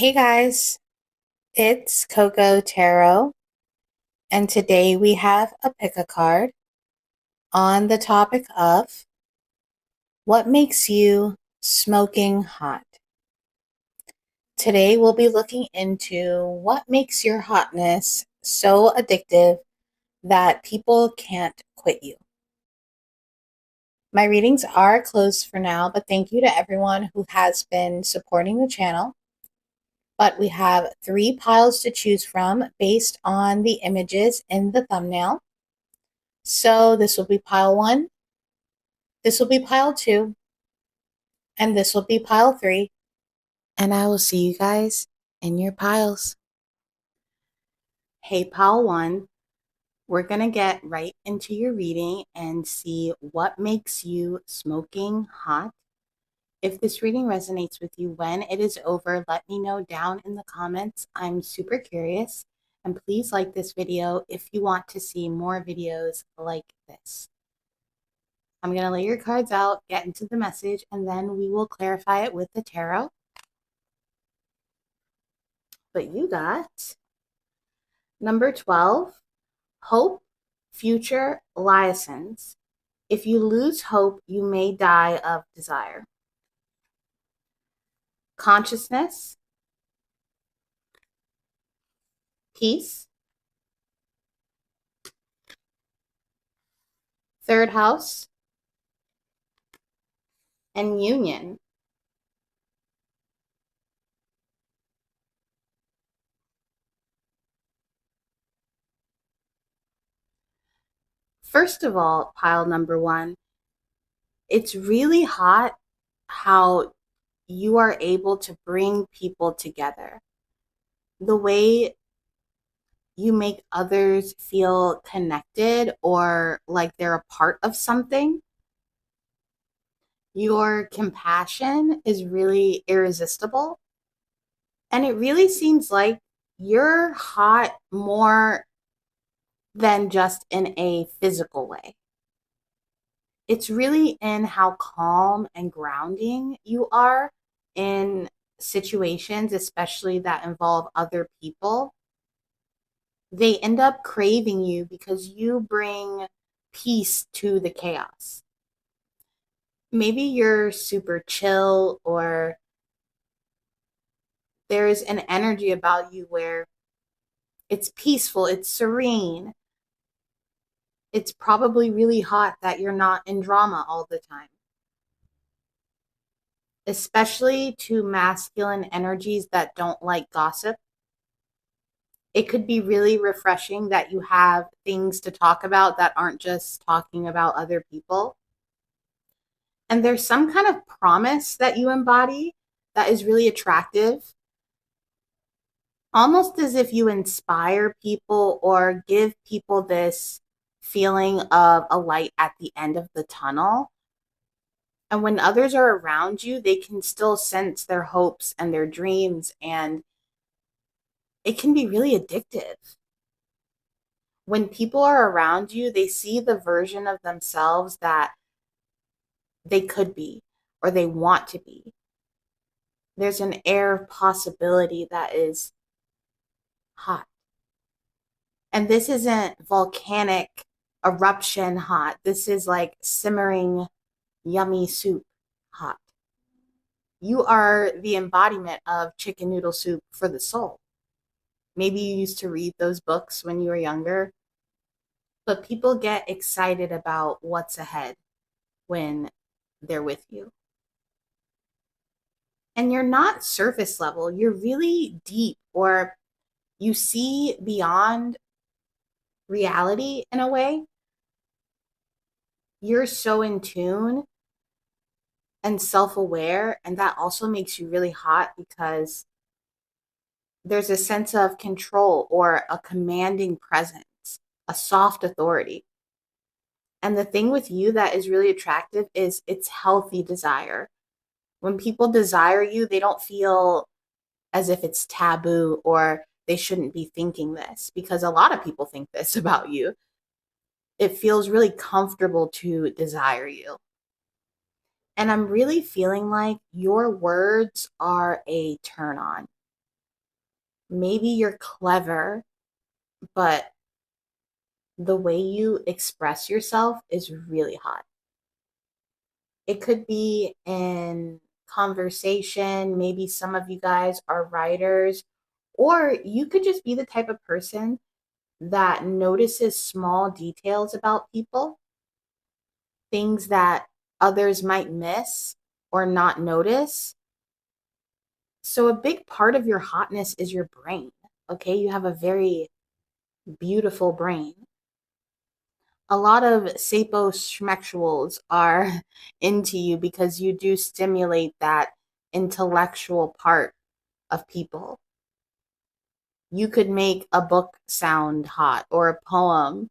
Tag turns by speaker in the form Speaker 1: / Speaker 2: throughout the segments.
Speaker 1: Hey guys, it's CocoaTarot, and today we have a pick-a-card on the topic of what makes you smoking hot. Today we'll be looking into what makes your hotness so addictive that people can't quit you. My readings are closed for now, but thank you to everyone who has been supporting the channel. But we have 3 piles to choose from based on the images in the thumbnail. So this will be pile 1, this will be pile 2, and this will be pile 3. And I will see you guys in your piles. Hey, pile 1, we're going to get right into your reading and see what makes you smoking hot. If this reading resonates with you when it is over, let me know down in the comments. I'm super curious. And please like this video if you want to see more videos like this. I'm going to lay your cards out, get into the message, and then we will clarify it with the tarot. But you got number 12, hope, future, license. If you lose hope, you may die of desire. Consciousness, peace, third house, and union. First of all, pile number 1, it's really hot how you are able to bring people together. The way you make others feel connected or like they're a part of something. Your compassion is really irresistible. And it really seems like you're hot more than just in a physical way. It's really in how calm and grounding you are in situations, especially that involve other people. They end up craving you because you bring peace to the chaos. Maybe you're super chill, or there's an energy about you where it's peaceful, it's serene. It's probably really hot that you're not in drama all the time. Especially to masculine energies that don't like gossip. It could be really refreshing that you have things to talk about that aren't just talking about other people. And there's some kind of promise that you embody that is really attractive. Almost as if you inspire people or give people this feeling of a light at the end of the tunnel. And when others are around you, they can still sense their hopes and their dreams, and it can be really addictive. When people are around you, they see the version of themselves that they could be or they want to be. There's an air of possibility that is hot. And this isn't volcanic eruption hot. This is like simmering, yummy soup hot. You are the embodiment of chicken noodle soup for the soul. Maybe you used to read those books when you were younger, but people get excited about what's ahead when they're with you. And you're not surface level, you're really deep, or you see beyond reality in a way. You're so in tune and self-aware, and that also makes you really hot because there's a sense of control or a commanding presence, a soft authority. And the thing with you that is really attractive is it's healthy desire. When people desire you, they don't feel as if it's taboo or they shouldn't be thinking this, because a lot of people think this about you. It feels really comfortable to desire you. And I'm really feeling like your words are a turn on. Maybe you're clever, but the way you express yourself is really hot. It could be in conversation. Maybe some of you guys are writers, or you could just be the type of person that notices small details about people, things that others might miss or not notice. So, a big part of your hotness is your brain. Okay, you have a very beautiful brain. A lot of sapiosexuals are into you because you do stimulate that intellectual part of people. You could make a book sound hot or a poem.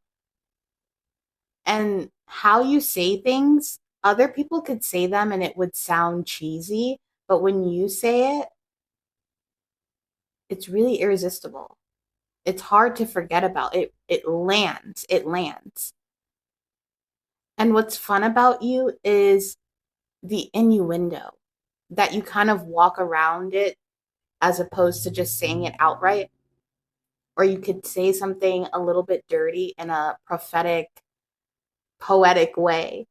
Speaker 1: And how you say things, other people could say them and it would sound cheesy. But when you say it, it's really irresistible. It's hard to forget about it. It lands. It lands. And what's fun about you is the innuendo that you kind of walk around it as opposed to just saying it outright. Or you could say something a little bit dirty in a prophetic, poetic way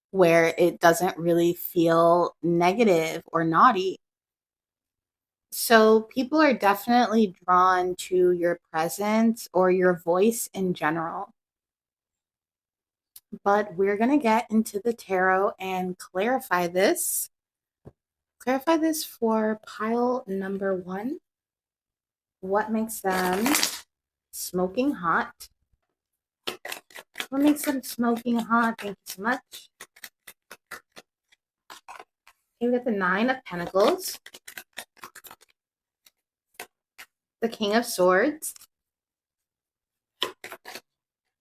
Speaker 1: where it doesn't really feel negative or naughty. So people are definitely drawn to your presence or your voice in general. But we're going to get into the tarot and clarify this. Clarify this for pile number 1. What makes them smoking hot? What makes them smoking hot? Thank you so much. Okay, we got the 9 of Pentacles, the King of Swords.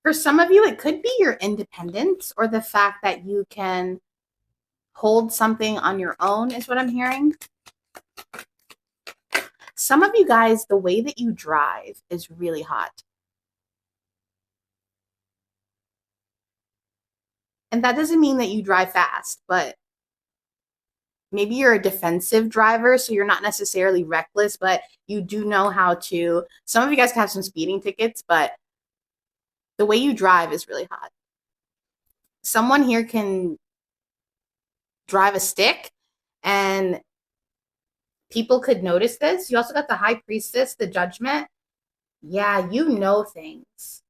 Speaker 1: For some of you, it could be your independence or the fact that you can hold something on your own is what I'm hearing. Some of you guys, the way that you drive is really hot. And that doesn't mean that you drive fast, but maybe you're a defensive driver, so you're not necessarily reckless, but you do know how to. Some of you guys can have some speeding tickets, but the way you drive is really hot. Someone here can drive a stick and people could notice this. You also got the High Priestess, the Judgment. Yeah, you know things.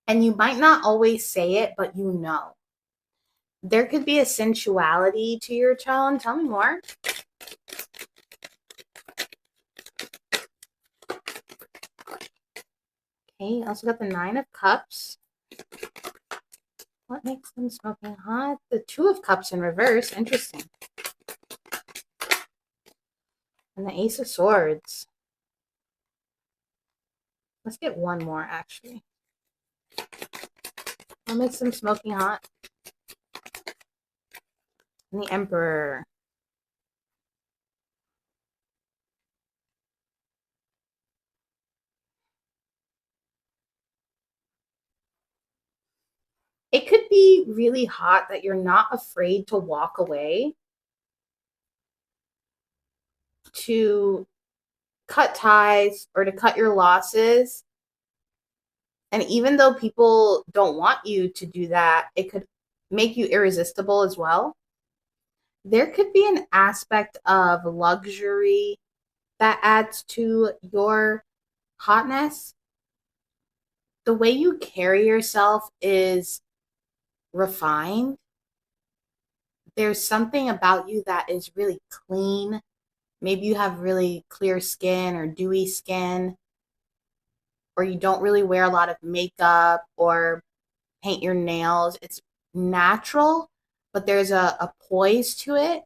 Speaker 1: And you might not always say it, but you know. There could be a sensuality to your tone. Tell me more. Okay, also got the 9 of Cups. What makes them smoking hot? The 2 of Cups in reverse. Interesting. And the Ace of Swords. Let's get one more, actually. What makes them smoking hot? And the Emperor. It could be really hot that you're not afraid to walk away, to cut ties, or to cut your losses. And even though people don't want you to do that, it could make you irresistible as well. There could be an aspect of luxury that adds to your hotness. The way you carry yourself is refined. There's something about you that is really clean. Maybe you have really clear skin or dewy skin, or you don't really wear a lot of makeup or paint your nails. It's natural, but there's a poise to it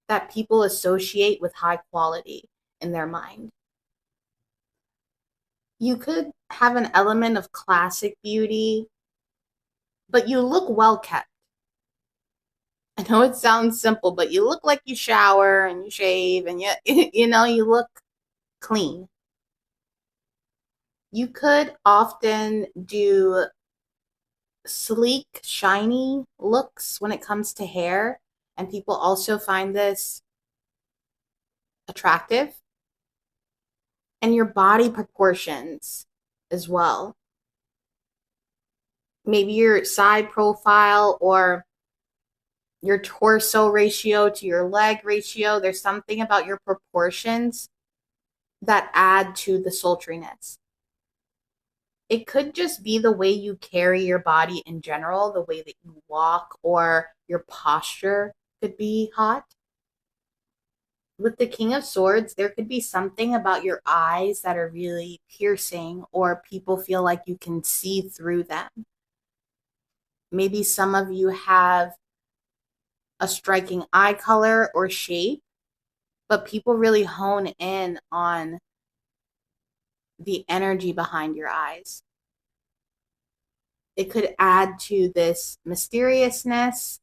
Speaker 1: that people associate with high quality in their mind. You could have an element of classic beauty, but you look well kept. I know it sounds simple, but you look like you shower and you shave and you look clean. You could often do sleek, shiny looks when it comes to hair. And people also find this attractive. And your body proportions as well. Maybe your side profile or your torso ratio to your leg ratio. There's something about your proportions that add to the sultriness. It could just be the way you carry your body in general, the way that you walk, or your posture could be hot. With the King of Swords, there could be something about your eyes that are really piercing, or people feel like you can see through them. Maybe some of you have a striking eye color or shape, but people really hone in on the energy behind your eyes. It could add to this mysteriousness,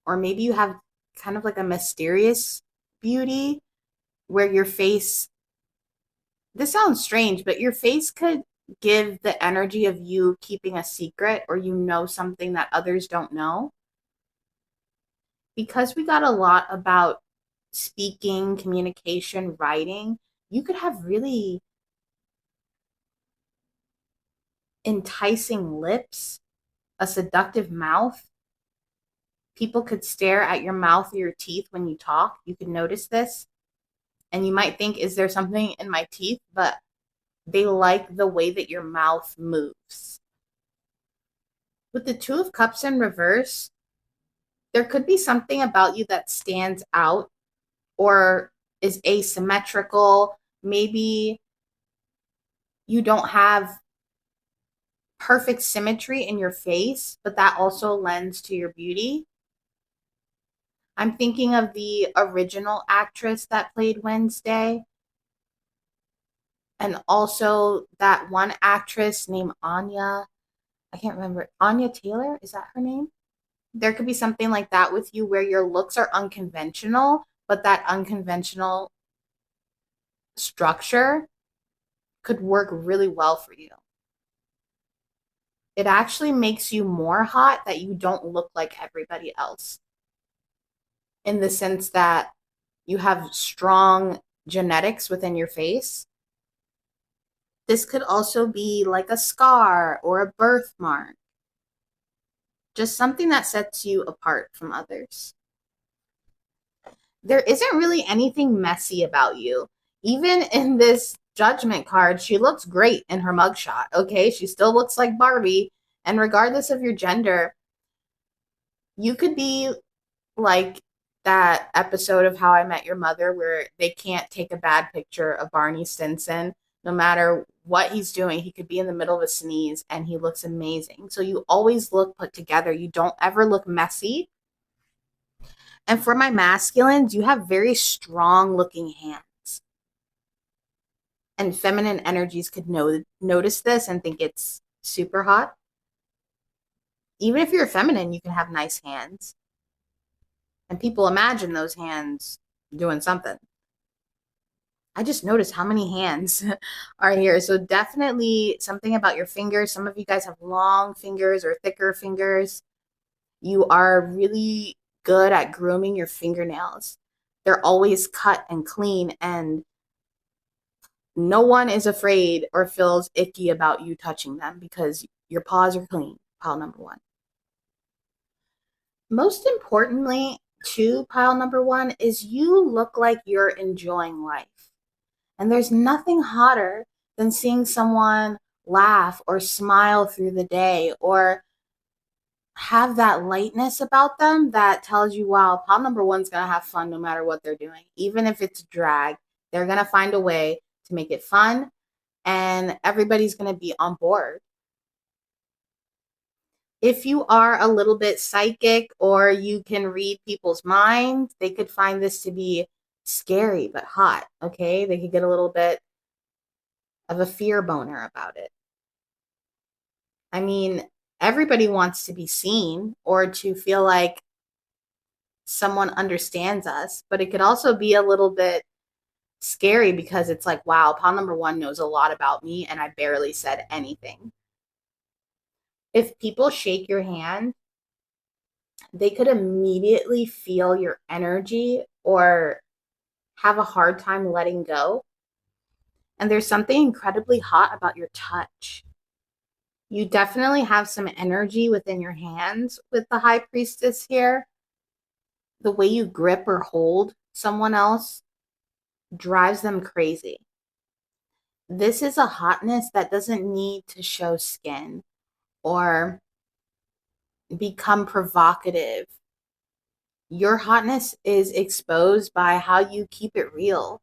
Speaker 1: or maybe you have kind of like a mysterious beauty where your face, this sounds strange, but your face could give the energy of you keeping a secret, or you know something that others don't know. Because we got a lot about speaking, communication, writing, you could have really enticing lips, a seductive mouth. People could stare at your mouth or your teeth when you talk. You could notice this. And you might think, is there something in my teeth? But they like the way that your mouth moves. With the Two of Cups in reverse, there could be something about you that stands out or is asymmetrical. Maybe you don't have perfect symmetry in your face, but that also lends to your beauty. I'm thinking of the original actress that played Wednesday, and also that one actress named Anya. I can't remember. Anya Taylor, is that her name? There could be something like that with you where your looks are unconventional, but that unconventional structure could work really well for you. It actually makes you more hot that you don't look like everybody else, in the sense that you have strong genetics within your face. This could also be like a scar or a birthmark, just something that sets you apart from others. There isn't really anything messy about you. Even in this judgment card, she looks great in her mugshot, okay? She still looks like Barbie. And regardless of your gender, you could be like that episode of How I Met Your Mother where they can't take a bad picture of Barney Stinson. No matter what he's doing, he could be in the middle of a sneeze and he looks amazing. So you always look put together. You don't ever look messy. And for my masculines, you have very strong looking hands. And feminine energies could notice this and think it's super hot. Even if you're feminine, you can have nice hands. And people imagine those hands doing something. I just noticed how many hands are here. So definitely something about your fingers. Some of you guys have long fingers or thicker fingers. You are really good at grooming your fingernails. They're always cut and clean, and no one is afraid or feels icky about you touching them because your paws are clean. Pile number one. Most importantly, to pile number one, is you look like you're enjoying life. And there's nothing hotter than seeing someone laugh or smile through the day, or have that lightness about them that tells you, wow, pile number one's going to have fun no matter what they're doing. Even if it's drag, they're going to find a way to make it fun, and everybody's going to be on board. If you are a little bit psychic or you can read people's minds, they could find this to be scary but hot, okay? They could get a little bit of a fear boner about it. I mean, everybody wants to be seen or to feel like someone understands us, but it could also be a little bit scary because it's like, wow, pile number one knows a lot about me and I barely said anything. If people shake your hand, They could immediately feel your energy or have a hard time letting go. And there's something incredibly hot about your touch. You definitely have some energy within your hands with the High Priestess here. The way you grip or hold someone else drives them crazy. This is a hotness that doesn't need to show skin or become provocative. Your hotness is exposed by how you keep it real,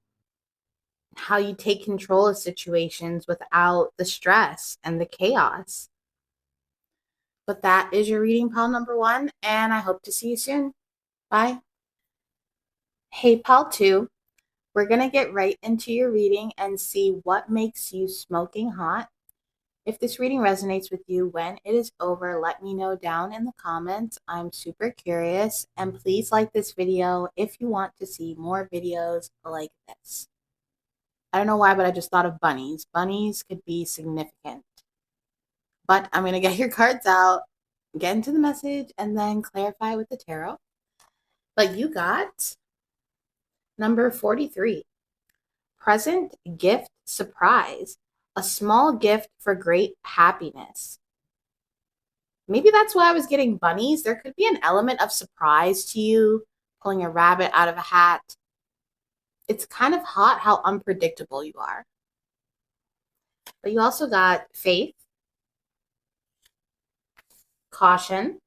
Speaker 1: how you take control of situations without the stress and the chaos. But that is your reading, pal number 1, and I hope to see you soon. Bye. Hey, pal 2, we're going to get right into your reading and see what makes you smoking hot. If this reading resonates with you when it is over, let me know down in the comments. I'm super curious, and please like this video if you want to see more videos like this. I don't know why, but I just thought of bunnies. Bunnies could be significant. But I'm going to get your cards out, get into the message, and then clarify with the tarot. But you got number 43. Present, gift, surprise. A small gift for great happiness. Maybe that's why I was getting bunnies. There could be an element of surprise to you, pulling a rabbit out of a hat. It's kind of hot how unpredictable you are. But you also got faith, caution,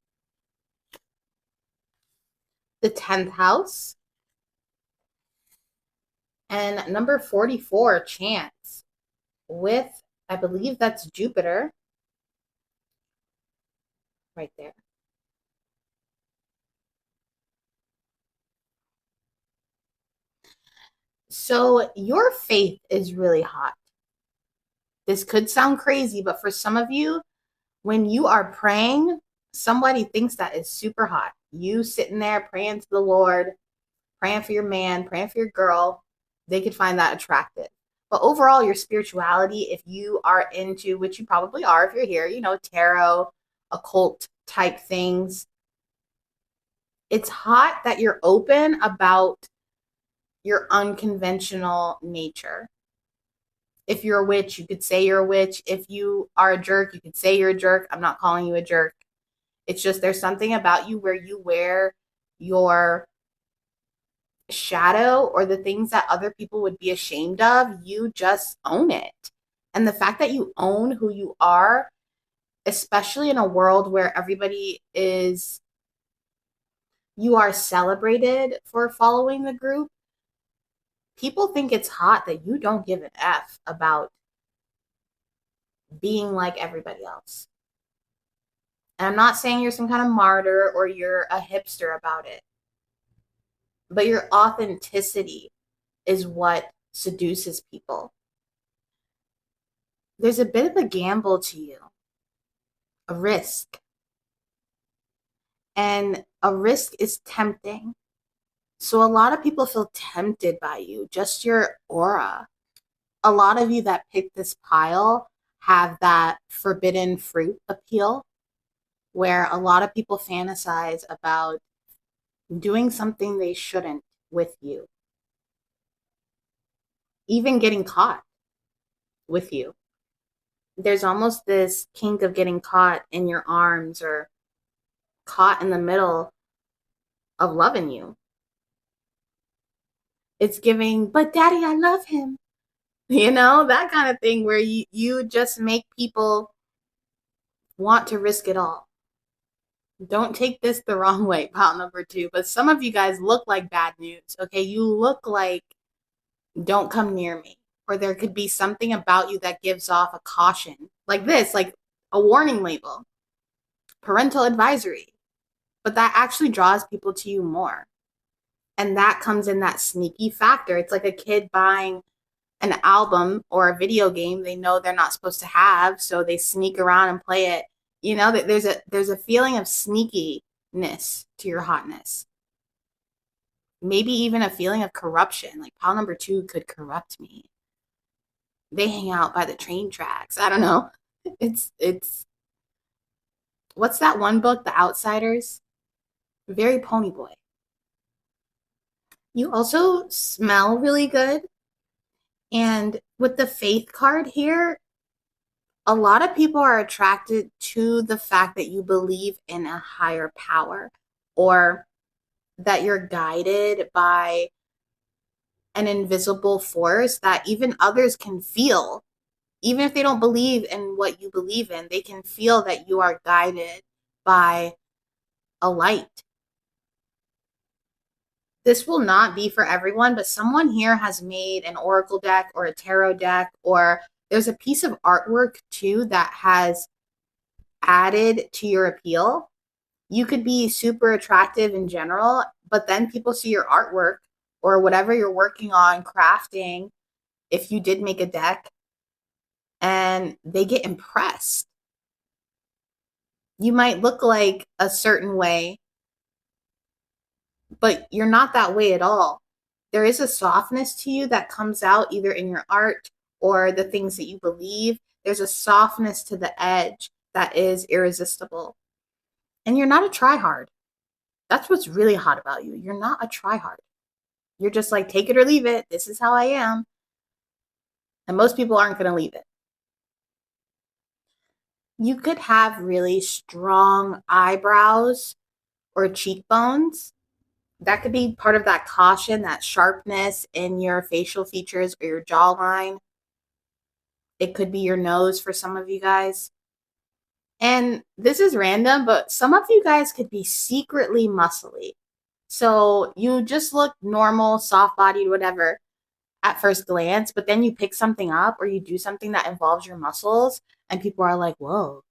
Speaker 1: the 10th house, and number 44, chance, with, I believe that's Jupiter right there. So your faith is really hot. This could sound crazy, but for some of you, when you are praying, somebody thinks that is super hot. You sitting there praying to the Lord, praying for your man, praying for your girl, they could find that attractive. But overall, your spirituality, if you are into, which you probably are if you're here, you know, tarot, occult type things, it's hot that you're open about your unconventional nature. If you're a witch, you could say you're a witch. If you are a jerk, you could say you're a jerk. I'm not calling you a jerk. It's just there's something about you where you wear your shadow or the things that other people would be ashamed of. You just own it. And the fact that you own who you are, especially in a world where everybody is, you are celebrated for following the group, people think it's hot that you don't give an F about being like everybody else. And I'm not saying you're some kind of martyr or you're a hipster about it, but your authenticity is what seduces people. There's a bit of a gamble to you, a risk. And a risk is tempting. So a lot of people feel tempted by you, just your aura. A lot of you that pick this pile have that forbidden fruit appeal, where a lot of people fantasize about doing something they shouldn't with you, even getting caught with you. There's almost this kink of getting caught in your arms or caught in the middle of loving you. It's giving, but daddy, I love him. You know, that kind of thing where you just make people want to risk it all. Don't take this the wrong way, pile number 2, but some of you guys look like bad news, okay? You look like don't come near me. Or there could be something about you that gives off a caution. Like this, like a warning label. Parental advisory. But that actually draws people to you more. And that comes in that sneaky factor. It's like a kid buying an album or a video game they know they're not supposed to have, so they sneak around and play it. You know, that there's a feeling of sneakiness to your hotness. Maybe even a feeling of corruption. Like pile number 2 could corrupt me. They hang out by the train tracks. I don't know. It's what's that one book, The Outsiders? Very pony boy. You also smell really good. And with the faith card here, a lot of people are attracted to the fact that you believe in a higher power or that you're guided by an invisible force that even others can feel. Even if they don't believe in what you believe in, they can feel that you are guided by a light. This will not be for everyone, but someone here has made an oracle deck or a tarot deck, or there's a piece of artwork too that has added to your appeal. You could be super attractive in general, but then people see your artwork or whatever you're working on, crafting, if you did make a deck, and they get impressed. You might look like a certain way, but you're not that way at all. There is a softness to you that comes out either in your art or the things that you believe. There's a softness to the edge that is irresistible. And you're not a tryhard. That's what's really hot about you. You're not a tryhard. You're just like, take it or leave it. This is how I am. And most people aren't going to leave it. You could have really strong eyebrows or cheekbones. That could be part of that caution, that sharpness in your facial features or your jawline. It could be your nose for some of you guys. And this is random, but some of you guys could be secretly muscly. So you just look normal, soft bodied, whatever at first glance, but then you pick something up or you do something that involves your muscles, and people are like, whoa,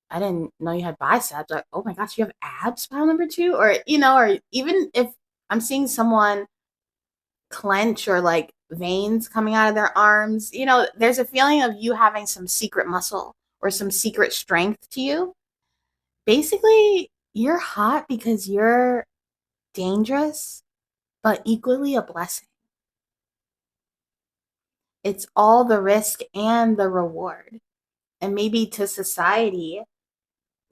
Speaker 1: I didn't know you had biceps. Like, oh my gosh, you have abs, pile number two? Or, or even if I'm seeing someone clench or like veins coming out of their arms, there's a feeling of you having some secret muscle or some secret strength to you. Basically, you're hot because you're dangerous, but equally a blessing. It's all the risk and the reward. And maybe to society,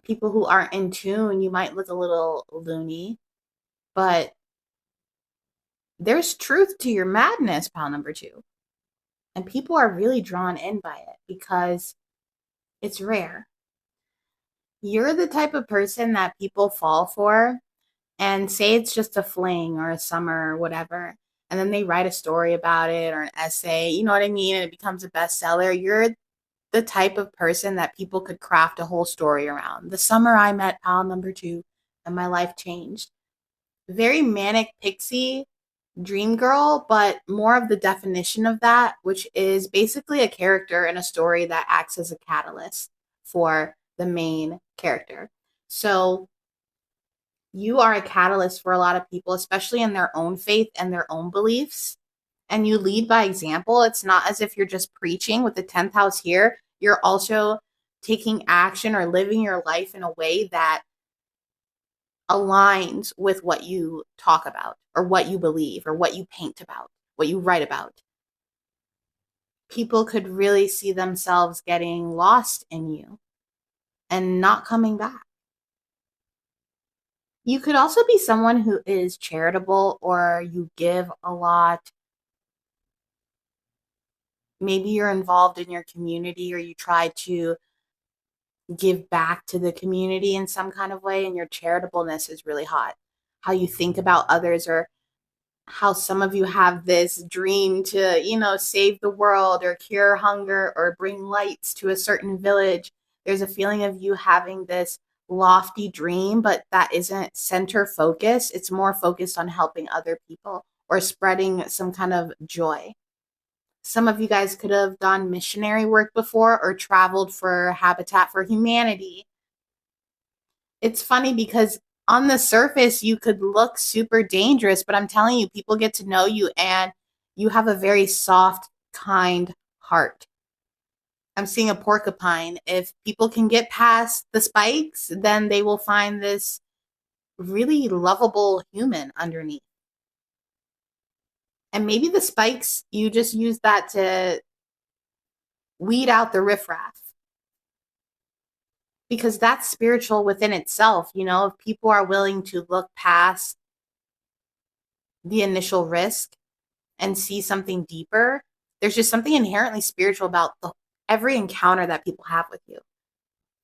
Speaker 1: people who aren't in tune, you might look a little loony, but there's truth to your madness, pal number two. And people are really drawn in by it because it's rare. You're the type of person that people fall for and say it's just a fling or a summer or whatever. And then they write a story about it or an essay, you know what I mean? And it becomes a bestseller. You're the type of person that people could craft a whole story around. The summer I met pal number two and my life changed. Very manic pixie dream girl, but more of the definition of that, which is basically a character in a story that acts as a catalyst for the main character. So you are a catalyst for a lot of people, especially in their own faith and their own beliefs. And you lead by example. It's not as if you're just preaching with the 10th house here. You're also taking action or living your life in a way that aligns with what you talk about or what you believe or what you paint about, what you write about. People could really see themselves getting lost in you and not coming back. You could also be someone who is charitable or you give a lot. Maybe you're involved in your community or you try to give back to the community in some kind of way, and your charitableness is really hot. How you think about others, or how some of you have this dream to, save the world or cure hunger or bring lights to a certain village. There's a feeling of you having this lofty dream, but that isn't center focused. It's more focused on helping other people or spreading some kind of joy. Some of you guys could have done missionary work before or traveled for Habitat for Humanity. It's funny because on the surface, you could look super dangerous, but I'm telling you, people get to know you and you have a very soft, kind heart. I'm seeing a porcupine. If people can get past the spikes, then they will find this really lovable human underneath. And maybe the spikes, you just use that to weed out the riffraff. because that's spiritual within itself. If people are willing to look past the initial risk and see something deeper, there's just something inherently spiritual about every encounter that people have with you.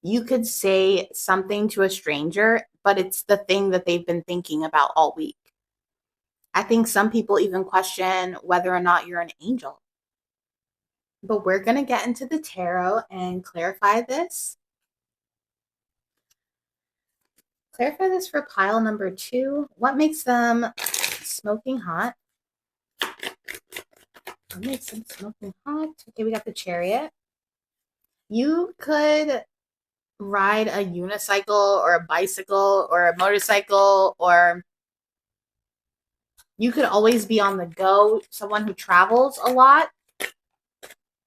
Speaker 1: You could say something to a stranger, but it's the thing that they've been thinking about all week. I think some people even question whether or not you're an angel. But we're going to get into the tarot and clarify this. Clarify this for pile number 2. What makes them smoking hot? What makes them smoking hot? Okay, we got the Chariot. You could ride a unicycle or a bicycle or a motorcycle, or you could always be on the go, someone who travels a lot.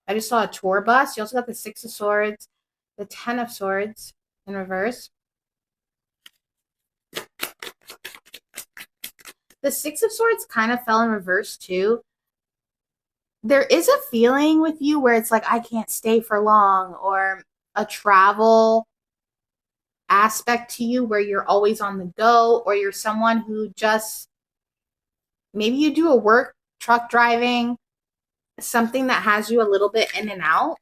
Speaker 1: I just saw a tour bus. You also got the 6 of Swords, the 10 of Swords in reverse. The 6 of Swords kind of fell in reverse too. There is a feeling with you where it's like, I can't stay for long, or a travel aspect to you where you're always on the go, or you're someone who just, maybe you do a work, truck driving, something that has you a little bit in and out.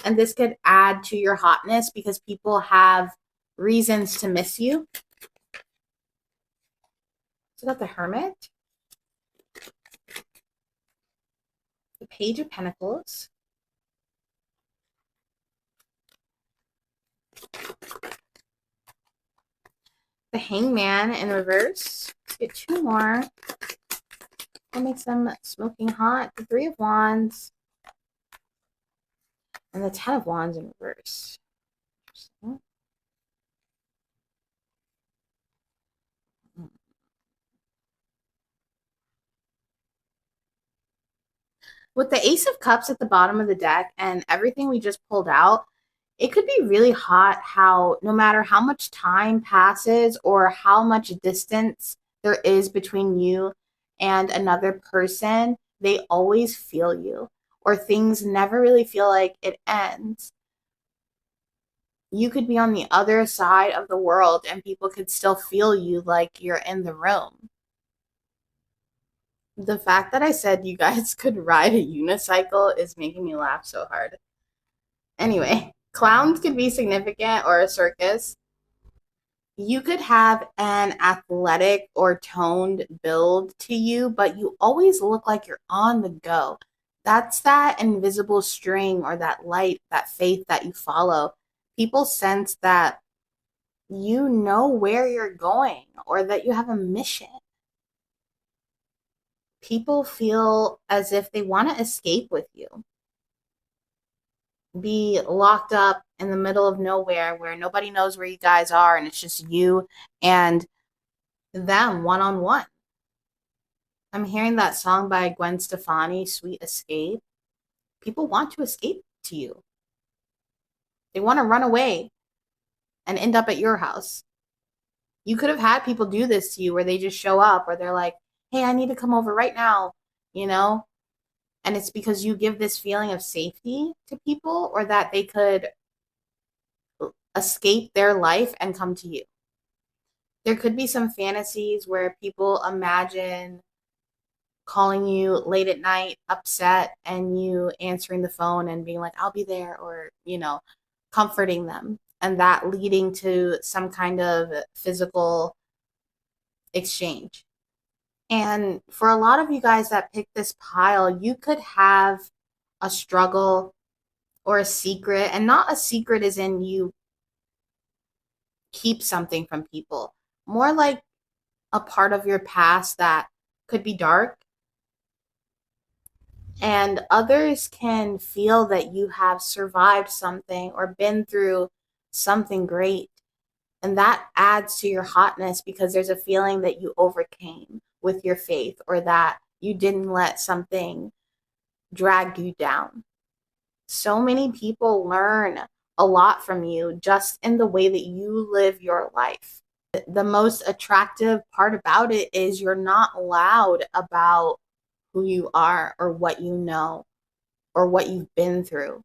Speaker 1: And this could add to your hotness because people have reasons to miss you. So got the Hermit, the Page of Pentacles, the Hangman in reverse. Let's get 2 more. What makes them smoking hot? The 3 of Wands and the 10 of Wands in reverse. With the Ace of Cups at the bottom of the deck and everything we just pulled out, it could be really hot how no matter how much time passes or how much distance there is between you and another person, they always feel you, or things never really feel like it ends. You could be on the other side of the world and people could still feel you like you're in the room. The fact that I said you guys could ride a unicycle is making me laugh so hard. Anyway, clowns could be significant, or a circus. You could have an athletic or toned build to you, but you always look like you're on the go. That's that invisible string or that light, that faith that you follow. People sense that you know where you're going or that you have a mission. People feel as if they want to escape with you, be locked up in the middle of nowhere where nobody knows where you guys are and it's just you and them one-on-one. I'm hearing that song by Gwen Stefani, Sweet Escape. People want to escape to you. They want to run away and end up at your house. You could have had people do this to you where they just show up, or they're like, hey, I need to come over right now, And it's because you give this feeling of safety to people, or that they could escape their life and come to you. There could be some fantasies where people imagine calling you late at night, upset, and you answering the phone and being like, I'll be there, or, comforting them, and that leading to some kind of physical exchange. And for a lot of you guys that picked this pile, you could have a struggle or a secret, and not a secret as in you keep something from people, more like a part of your past that could be dark. And others can feel that you have survived something or been through something great. And that adds to your hotness because there's a feeling that you overcame with your faith, or that you didn't let something drag you down. So many people learn a lot from you just in the way that you live your life. The most attractive part about it is you're not loud about who you are or what you know or what you've been through.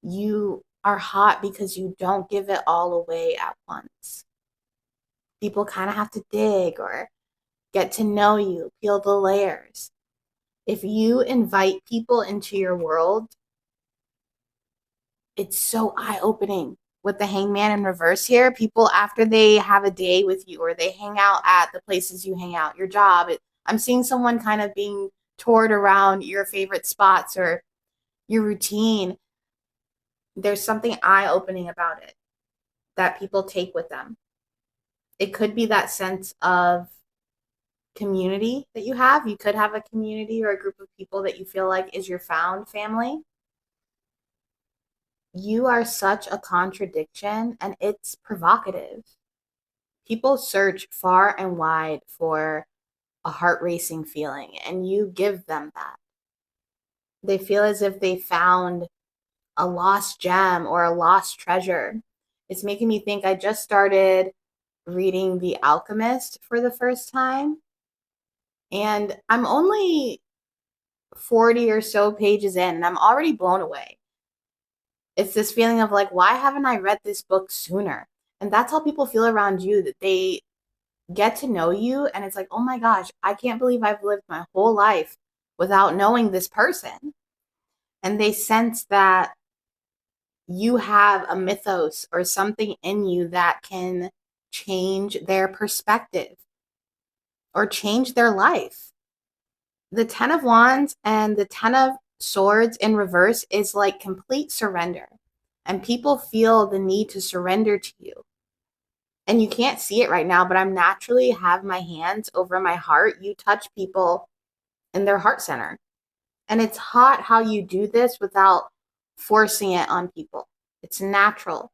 Speaker 1: You are hot because you don't give it all away at once. People kind of have to dig or get to know you, peel the layers. If you invite people into your world, it's so eye-opening. With the hangman in reverse here, people, after they have a day with you or they hang out at the places you hang out, your job, I'm seeing someone kind of being toured around your favorite spots or your routine. There's something eye-opening about it that people take with them. It could be that sense of community that you have. You could have a community or a group of people that you feel like is your found family. You are such a contradiction, and it's provocative. People search far and wide for a heart racing feeling, and you give them that. They feel as if they found a lost gem or a lost treasure. It's making me think I just started reading The Alchemist for the first time, and I'm only 40 or so pages in, and I'm already blown away. It's this feeling of like, why haven't I read this book sooner? And that's how people feel around you, that they get to know you and it's like, oh my gosh, I can't believe I've lived my whole life without knowing this person. And they sense that you have a mythos or something in you that can change their perspective or change their life. The 10 of Wands and the 10 of Swords in reverse is like complete surrender. And people feel the need to surrender to you. And you can't see it right now, but I'm naturally have my hands over my heart. You touch people in their heart center. And it's hot how you do this without forcing it on people. It's natural.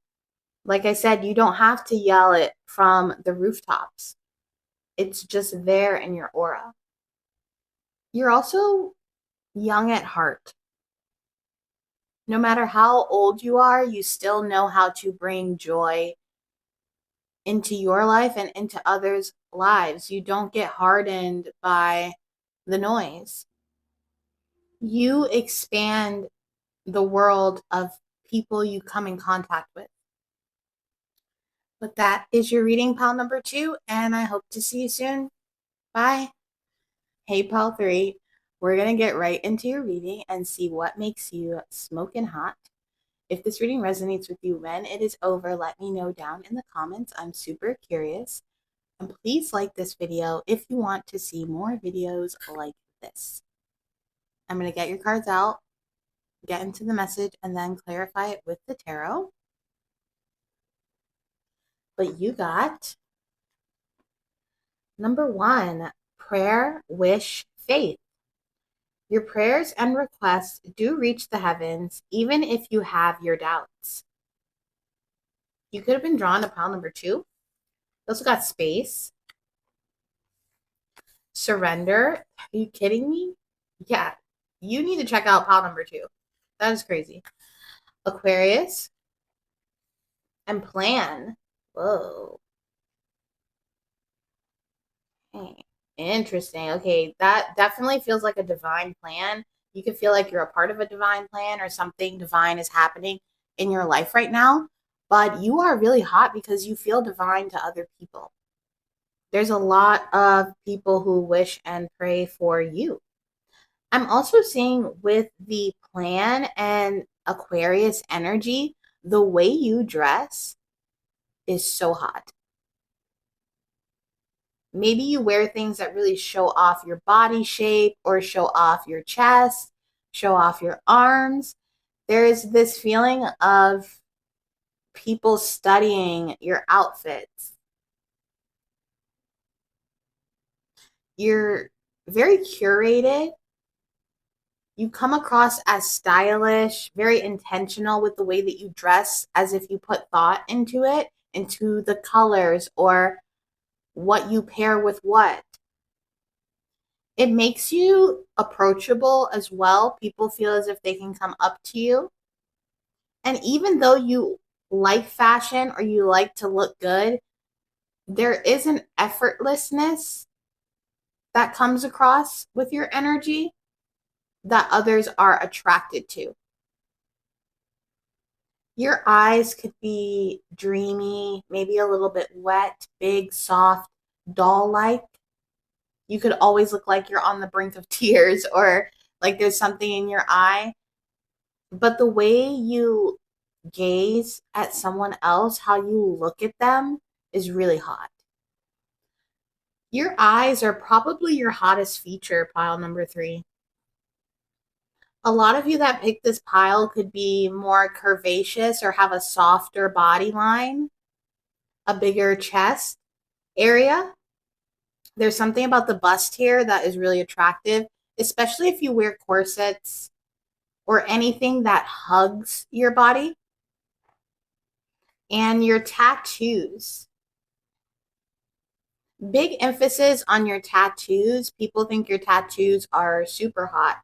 Speaker 1: Like I said, you don't have to yell it from the rooftops. It's just there in your aura. You're also young at heart. No matter how old you are, you still know how to bring joy into your life and into others' lives. You don't get hardened by the noise. You expand the world of people you come in contact with. But that is your reading, pal number 2, and I hope to see you soon. Bye. Hey, pal 3. We're going to get right into your reading and see what makes you smoking hot. If this reading resonates with you when it is over, let me know down in the comments. I'm super curious. And please like this video if you want to see more videos like this. I'm going to get your cards out, get into the message, and then clarify it with the tarot. But you got number 1, prayer, wish, faith. Your prayers and requests do reach the heavens, even if you have your doubts. You could have been drawn to pile number 2. You also got space, surrender. Are you kidding me? Yeah, you need to check out pile number 2. That is crazy. Aquarius and plan. Whoa. Okay. Interesting. Okay, that definitely feels like a divine plan. You could feel like you're a part of a divine plan or something divine is happening in your life right now, but you are really hot because you feel divine to other people. There's a lot of people who wish and pray for you. I'm also seeing with the plan and Aquarius energy, the way you dress is so hot. Maybe you wear things that really show off your body shape or show off your chest, show off your arms. There is this feeling of people studying your outfits. You're very curated. You come across as stylish, very intentional with the way that you dress, as if you put thought into it, into the colors or what you pair with what. It makes you approachable as well. People feel as if they can come up to you. And even though you like fashion or you like to look good, there is an effortlessness that comes across with your energy that others are attracted to. Your eyes could be dreamy, maybe a little bit wet, big, soft, doll-like. You could always look like you're on the brink of tears or like there's something in your eye. But the way you gaze at someone else, how you look at them, is really hot. Your eyes are probably your hottest feature, pile number 3. A lot of you that pick this pile could be more curvaceous or have a softer body line, a bigger chest area. There's something about the bust here that is really attractive, especially if you wear corsets or anything that hugs your body. And your tattoos. Big emphasis on your tattoos. People think your tattoos are super hot.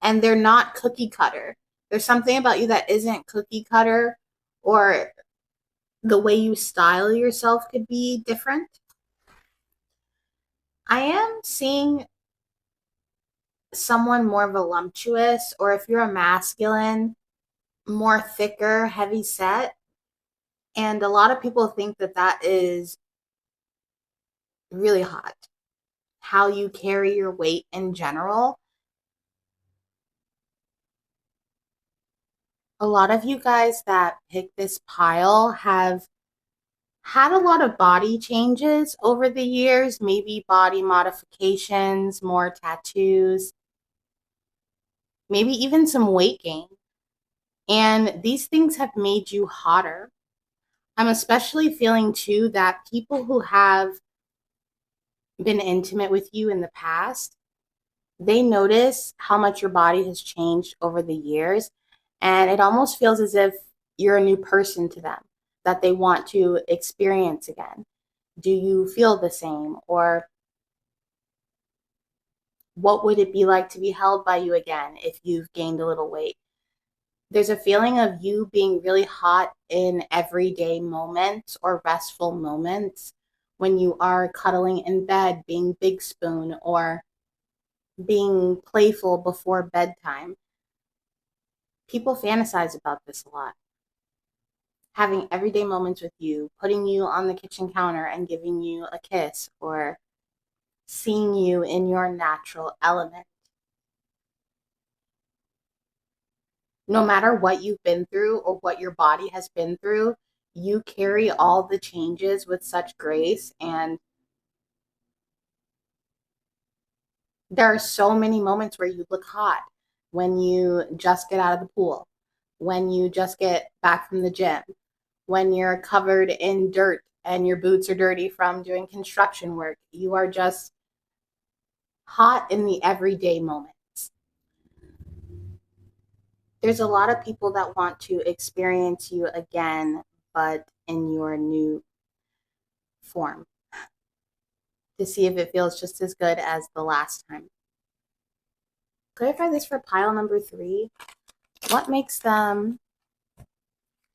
Speaker 1: And they're not cookie cutter. There's something about you that isn't cookie cutter, or the way you style yourself could be different. I am seeing someone more voluptuous, or if you're a masculine, more thicker, heavy set. And a lot of people think that that is really hot. How you carry your weight in general. A lot of you guys that pick this pile have had a lot of body changes over the years, maybe body modifications, more tattoos, maybe even some weight gain. And these things have made you hotter. I'm especially feeling too that people who have been intimate with you in the past, they notice how much your body has changed over the years. And it almost feels as if you're a new person to them, that they want to experience again. Do you feel the same? Or what would it be like to be held by you again if you've gained a little weight? There's a feeling of you being really hot in everyday moments or restful moments when you are cuddling in bed, being big spoon, or being playful before bedtime. People fantasize about this a lot. Having everyday moments with you, putting you on the kitchen counter and giving you a kiss, or seeing you in your natural element. No matter what you've been through or what your body has been through, you carry all the changes with such grace. And there are so many moments where you look hot when you just get out of the pool, when you just get back from the gym, when you're covered in dirt and your boots are dirty from doing construction work. You are just hot in the everyday moments. There's a lot of people that want to experience you again, but in your new form, to see if it feels just as good as the last time. Clarify this for pile number 3. What makes them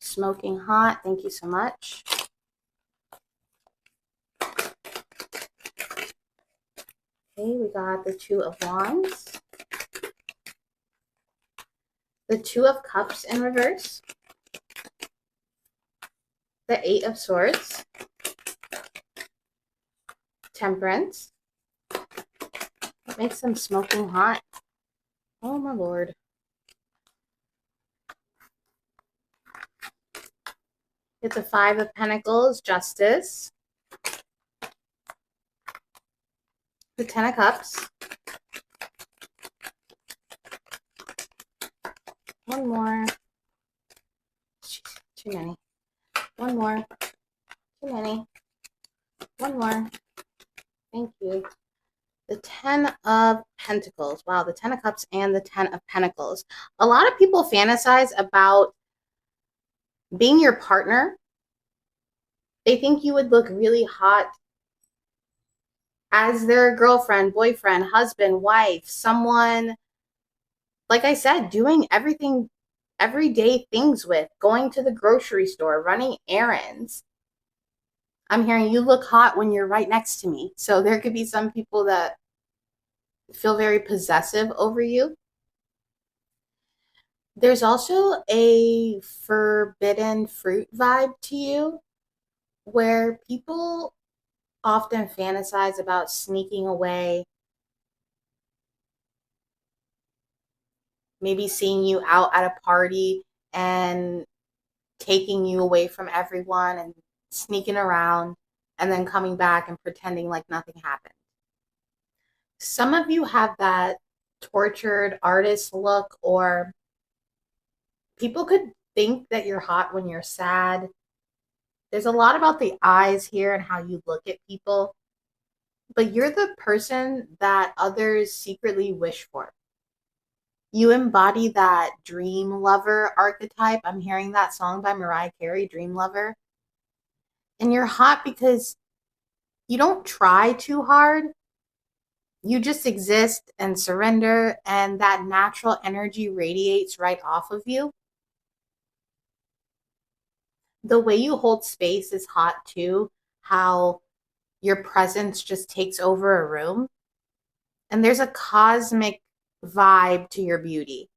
Speaker 1: smoking hot? Thank you so much. Okay, we got the 2 of Wands, the 2 of Cups in reverse, the 8 of Swords, Temperance. What makes them smoking hot? Oh my lord. Get the 5 of Pentacles, Justice, the 10 of Cups, one more, too many, one more, too many, one more, thank you, the 10 of Pentacles. Wow, the 10 of Cups and the 10 of Pentacles. A lot of people fantasize about being your partner. They think you would look really hot as their girlfriend, boyfriend, husband, wife, someone, like I said, doing everything, everyday things with, going to the grocery store, running errands. I'm hearing you look hot when you're right next to me. So there could be some people that feel very possessive over you. There's also a forbidden fruit vibe to you where people often fantasize about sneaking away, maybe seeing you out at a party and taking you away from everyone and sneaking around and then coming back and pretending like nothing happened. Some of you have that tortured artist look, or people could think that you're hot when you're sad. There's a lot about the eyes here and how you look at people, but you're the person that others secretly wish for. You embody that dream lover archetype. I'm hearing that song by Mariah Carey, Dream Lover. And you're hot because you don't try too hard. You just exist and surrender, and that natural energy radiates right off of you. The way you hold space is hot too, how your presence just takes over a room. And there's a cosmic vibe to your beauty.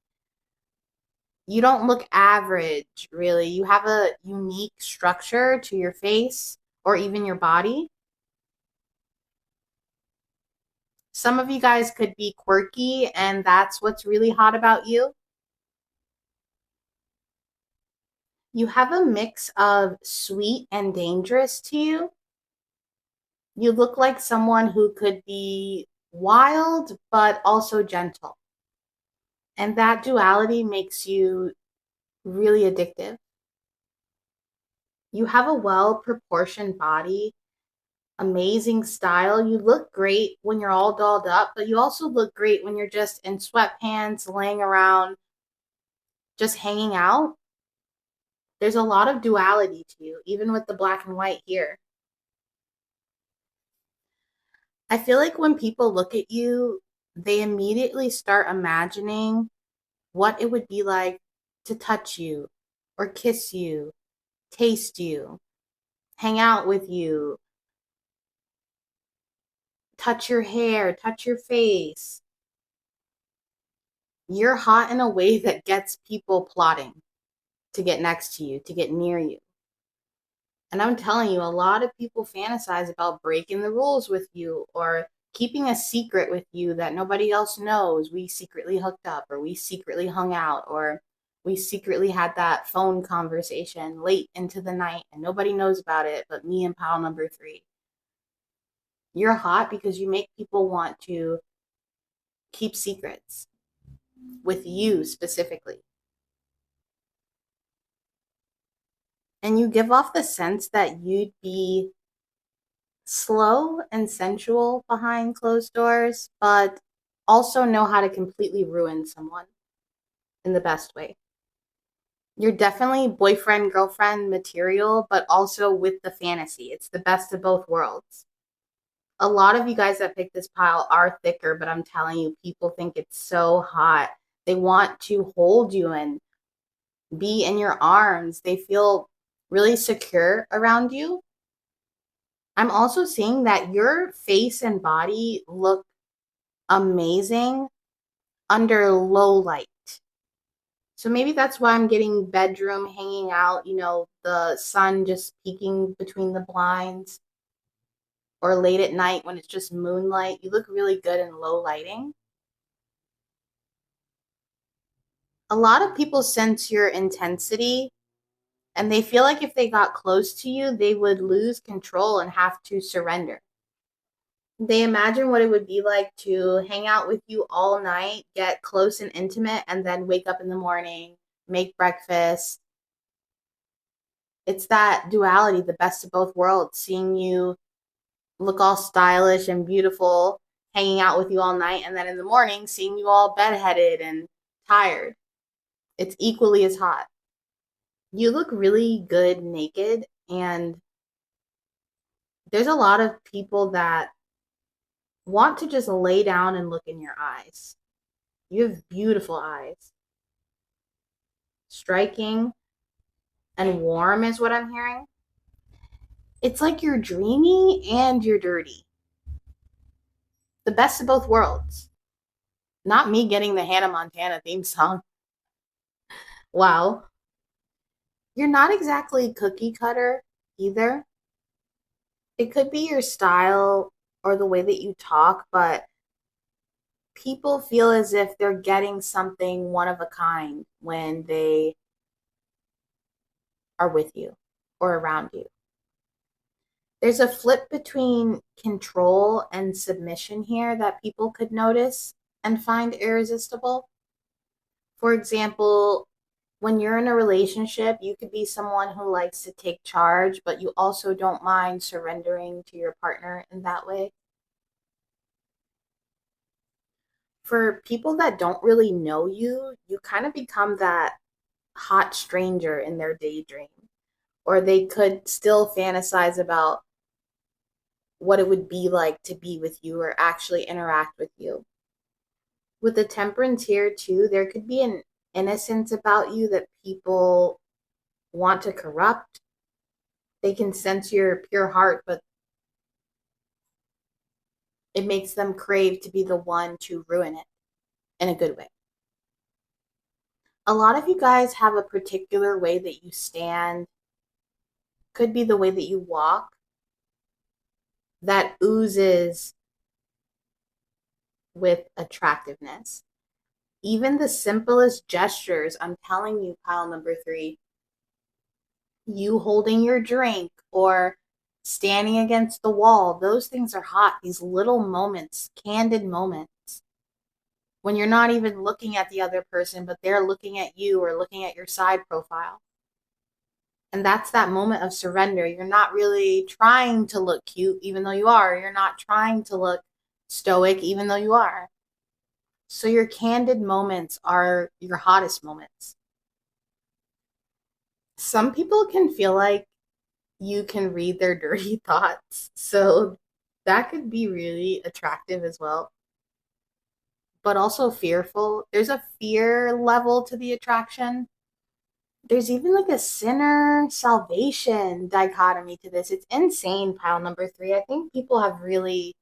Speaker 1: You don't look average, really. You have a unique structure to your face or even your body. Some of you guys could be quirky, and that's what's really hot about you. You have a mix of sweet and dangerous to you. You look like someone who could be wild, but also gentle. And that duality makes you really addictive. You have a well proportioned body, amazing style. You look great when you're all dolled up, but you also look great when you're just in sweatpants, laying around, just hanging out. There's a lot of duality to you, even with the black and white here. I feel like when people look at you, they immediately start imagining what it would be like to touch you or kiss you, taste you, hang out with you, touch your hair, touch your face. You're hot in a way that gets people plotting to get next to you, to get near you. And I'm telling you, a lot of people fantasize about breaking the rules with you or keeping a secret with you that nobody else knows. We secretly hooked up, or we secretly hung out, or we secretly had that phone conversation late into the night and nobody knows about it but me and pile number three. You're hot because you make people want to keep secrets with you specifically. And you give off the sense that you'd be slow and sensual behind closed doors, but also know how to completely ruin someone in the best way. You're definitely boyfriend, girlfriend material, but also with the fantasy. It's the best of both worlds. A lot of you guys that pick this pile are thicker, but I'm telling you, people think it's so hot. They want to hold you and be in your arms. They feel really secure around you. I'm also seeing that your face and body look amazing under low light. So maybe that's why I'm getting bedroom hanging out, the sun just peeking between the blinds, or late at night when it's just moonlight. You look really good in low lighting. A lot of people sense your intensity and they feel like if they got close to you, they would lose control and have to surrender. They imagine what it would be like to hang out with you all night, get close and intimate, and then wake up in the morning, make breakfast. It's that duality, the best of both worlds, seeing you look all stylish and beautiful, hanging out with you all night, and then in the morning, seeing you all bedheaded and tired. It's equally as hot. You look really good naked, and there's a lot of people that want to just lay down and look in your eyes. You have beautiful eyes. Striking and warm is what I'm hearing. It's like you're dreamy and you're dirty. The best of both worlds. Not me getting the Hannah Montana theme song. Wow. You're not exactly cookie cutter either. It could be your style or the way that you talk, but people feel as if they're getting something one of a kind when they are with you or around you. There's a flip between control and submission here that people could notice and find irresistible. For example, when you're in a relationship, you could be someone who likes to take charge, but you also don't mind surrendering to your partner in that way. For people that don't really know you, you kind of become that hot stranger in their daydream, or they could still fantasize about what it would be like to be with you or actually interact with you. With the temperance here, too, there could be an innocence about you that people want to corrupt. They can sense your pure heart, but it makes them crave to be the one to ruin it in a good way. A lot of you guys have a particular way that you stand, could be the way that you walk, that oozes with attractiveness. Even the simplest gestures, I'm telling you, pile number three, you holding your drink or standing against the wall, those things are hot. These little moments, candid moments, when you're not even looking at the other person, but they're looking at you or looking at your side profile. And that's that moment of surrender. You're not really trying to look cute, even though you are. You're not trying to look stoic, even though you are. So your candid moments are your hottest moments. Some people can feel like you can read their dirty thoughts. So that could be really attractive as well, but also fearful. There's a fear level to the attraction. There's even like a sinner salvation dichotomy to this. It's insane, pile number three. I think people have really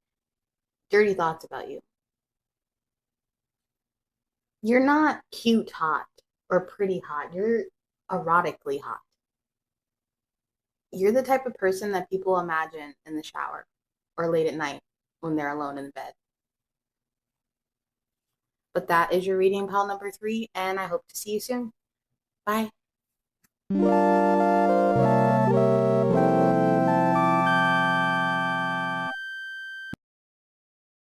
Speaker 1: dirty thoughts about you. You're not cute hot or pretty hot. You're erotically hot. You're the type of person that people imagine in the shower or late at night when they're alone in bed. But that is your reading, pile number three, and I hope to see you soon. Bye.